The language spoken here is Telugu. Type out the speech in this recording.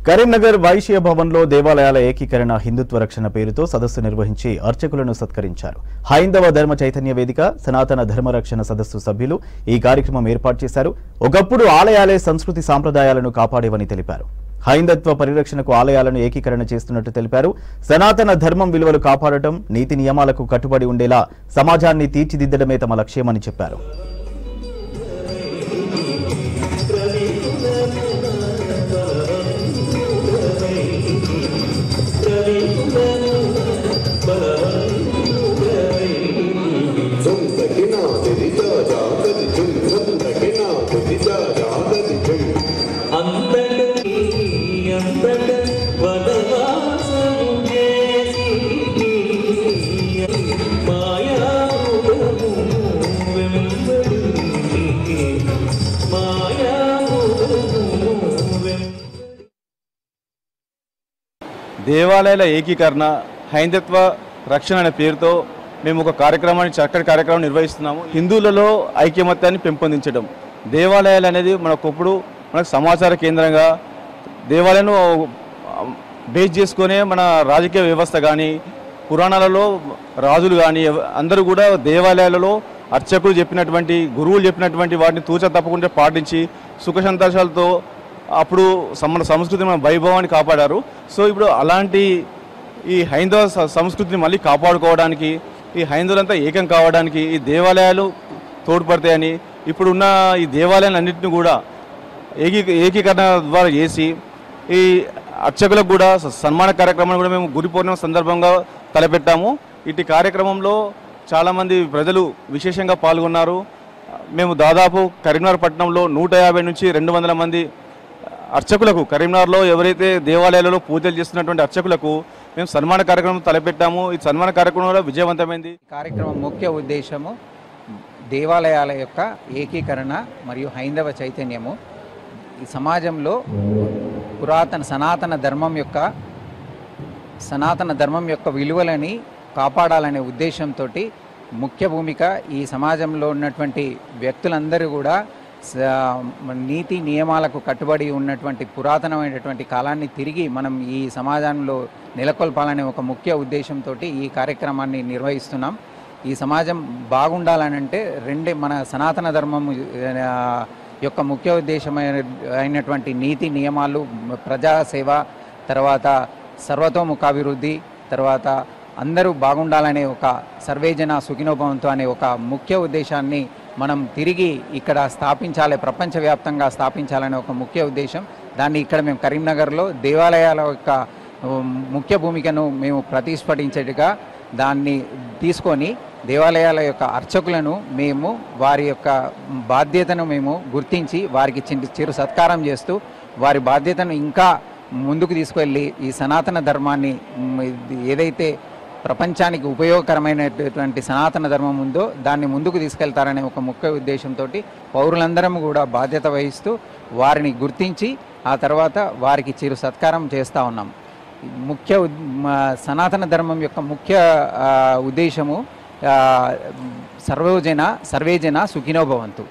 కరీంనగర్ వైశ్య భవన్లో దేవాలయాల ఏకీకరణ హిందుత్వ రక్షణ పేరుతో సదస్సు నిర్వహించి అర్చకులను సత్కరించారు. హైందవ ధర్మ చైతన్య వేదిక, సనాతన ధర్మ రక్షణ సదస్సు సభ్యులు ఈ కార్యక్రమం ఏర్పాటు చేశారు. ఒకప్పుడు ఆలయాలే సంస్కృతి సాంప్రదాయాలను కాపాడేవని తెలిపారు. హైందత్వ పరిరక్షణకు ఆలయాలను ఏకీకరణ చేస్తున్నట్టు తెలిపారు. సనాతన ధర్మం విలువలు కాపాడటం, నీతి నియమాలకు కట్టుబడి ఉండేలా సమాజాన్ని తీర్చిదిద్దడమే తమ లక్ష్యమని చెప్పారు. దేవాలయాల ఏకీకరణ హైందత్వ రక్షణ అనే పేరుతో మేము ఒక చక్కటి కార్యక్రమం నిర్వహిస్తున్నాము. హిందువులలో ఐక్యమత్యాన్ని పెంపొందించడం, దేవాలయాలు అనేది మనకు సమాచార కేంద్రంగా దేవాలయాలను బేస్ చేసుకునే మన రాజకీయ వ్యవస్థ కానీ, పురాణాలలో రాజులు కానీ అందరూ కూడా దేవాలయాలలో అర్చకులు చెప్పినటువంటి, గురువులు చెప్పినటువంటి వాటిని తూచ తప్పకుండా పాటించి సుఖ సంతోషాలతో అప్పుడు మన సంస్కృతిని, మన వైభవాన్ని కాపాడారు. సో ఇప్పుడు అలాంటి ఈ హైందవ సంస్కృతిని మళ్ళీ కాపాడుకోవడానికి, ఈ హైందవులంతా ఏకం కావడానికి ఈ దేవాలయాలు తోడ్పడతాయని, ఇప్పుడున్న ఈ దేవాలయాలన్నింటినీ కూడా ఏకీకరణ ద్వారా చేసి ఈ అర్చకులకు కూడా సన్మాన కార్యక్రమాన్ని కూడా మేము గురు పౌర్ణమి సందర్భంగా తలపెట్టాము. ఇటు కార్యక్రమంలో చాలామంది ప్రజలు విశేషంగా పాల్గొన్నారు. మేము దాదాపు కరీంనగర్ పట్టణంలో 150 నుంచి 200 మంది అర్చకులకు, కరీంనగర్లో ఎవరైతే దేవాలయాలలో పూజలు చేస్తున్నటువంటి అర్చకులకు మేము సన్మాన కార్యక్రమం తలపెట్టాము. ఈ సన్మాన కార్యక్రమం కూడా విజయవంతమైంది. కార్యక్రమం ముఖ్య ఉద్దేశము దేవాలయాల యొక్క ఏకీకరణ మరియు హైందవ చైతన్యము ఈ సమాజంలో సనాతన ధర్మం యొక్క విలువలని కాపాడాలనే ఉద్దేశంతో ముఖ్య భూమిక ఈ సమాజంలో ఉన్నటువంటి వ్యక్తులందరూ కూడా నీతి నియమాలకు కట్టుబడి ఉన్నటువంటి పురాతనమైనటువంటి కాలాన్ని తిరిగి మనం ఈ సమాజంలో నెలకొల్పాలనే ఒక ముఖ్య ఉద్దేశంతో ఈ కార్యక్రమాన్ని నిర్వహిస్తున్నాం. ఈ సమాజం బాగుండాలనంటే మన సనాతన ధర్మం యొక్క ముఖ్య ఉద్దేశమైనటువంటి నీతి నియమాలు, ప్రజాసేవ, తర్వాత సర్వతోముఖాభివృద్ధి, తర్వాత అందరూ బాగుండాలనే ఒక సర్వేజన సుఖినోభవంతో అనే ఒక ముఖ్య ఉద్దేశాన్ని మనం తిరిగి ఇక్కడ స్థాపించాలి, ప్రపంచవ్యాప్తంగా స్థాపించాలనే ఒక ముఖ్య ఉద్దేశం. దాన్ని ఇక్కడ మేము కరీంనగర్లో దేవాలయాల యొక్క ముఖ్య భూమికను మేము ప్రతిస్ఫటించేట్టుగా దాన్ని తీసుకొని దేవాలయాల యొక్క అర్చకులను మేము వారి యొక్క బాధ్యతను మేము గుర్తించి వారికి చిరు సత్కారం చేస్తూ వారి బాధ్యతను ఇంకా ముందుకు తీసుకువెళ్ళి ఈ సనాతన ధర్మాన్ని ఏదైతే ప్రపంచానికి ఉపయోగకరమైనటువంటి సనాతన ధర్మం ఉందో దాన్ని ముందుకు తీసుకెళ్తారనే ఒక ముఖ్య ఉద్దేశంతో పౌరులందరం కూడా బాధ్యత వహిస్తూ వారిని గుర్తించి ఆ తర్వాత వారికి చిరు సత్కారం చేస్తూ ఉన్నాం. సనాతన ధర్మం యొక్క ముఖ్య ఉద్దేశము సర్వేజన సుఖినో భవంతు.